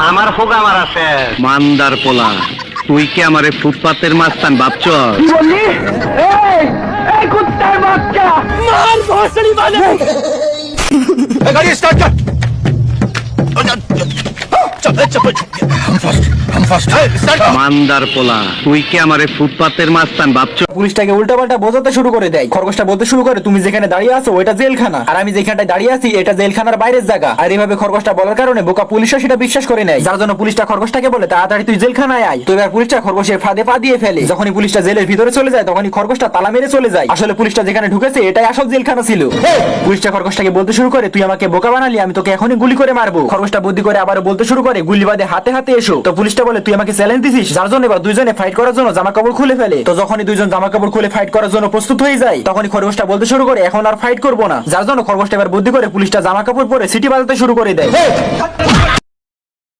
আমার হোক আমার আছে মান্দার পোলা, তুই কি আমারে ফুটপাতের মাস্তান ভাবছ? কি বললি? এই এই কুত্তার বাচ্চা মার ভসড়ি বাজে। গাড়ি স্টার্ট কর। মান্দার পোলা, তুই কি আমারে ফুটপাতের মাস্তান ভাবছ? পুলিশটাকে উল্টাপাল্টা বোঝাতে শুরু করে দেয়। খরগোশটা বলতে শুরু করে, তুমি যেখানে দাঁড়িয়ে আছো ওইটা জেলখানা, আর আমি যেখানটায় দাঁড়িয়ে আছি এটা জেলখানার বাইরের জায়গা। আর এইভাবে খরগোশটা বলার কারণে বোকা পুলিশও সেটা বিশ্বাস করে নেয়, যার জন্য পুলিশটা খরগোশটাকে বলে তাড়াতাড়ি তুই জেলখানায় আয়। তো এবার পুলিশটা খরগোশের ফাঁদে পা দিয়ে ফেলে। যখনই পুলিশটা জেলের ভিতরে চলে যায় তখনই খরগোশটা তালা মেরে চলে যায়। আসলে পুলিশটা যেখানে ঢুকেছে এটাই আসল জেলখানা ছিল। পুলিশটা খরগোশটাকে বলতে শুরু করে, তুই আমাকে বোকা বানালি, আমি তোকে এখনই গুলি করে মারবো। খরগোশটা বুদ্ধি করে আবার বলতে শুরু করে, গুলি বাদে হাতে হাতে এসো। তো পুলিশটা বলে, তুই আমাকে চ্যালেঞ্জ দিছিস, যার জন্য এবার দুইজনে ফাইট করার জন্য জামা কাপড় খুলে ফেলে। তো যখনই দুইজন জামা কাপড় খুলে ফাইট করার জন্য প্রস্তুত হয়ে যায় তখনই খরগোশটা বলতে শুরু করে, এখন আর ফাইট করবো না। যার জন্য খরগোশটা এবার বুদ্ধি করে পুলিশটা জামা কাপড় পরে সিটি বাজাতে শুরু করে দেয়।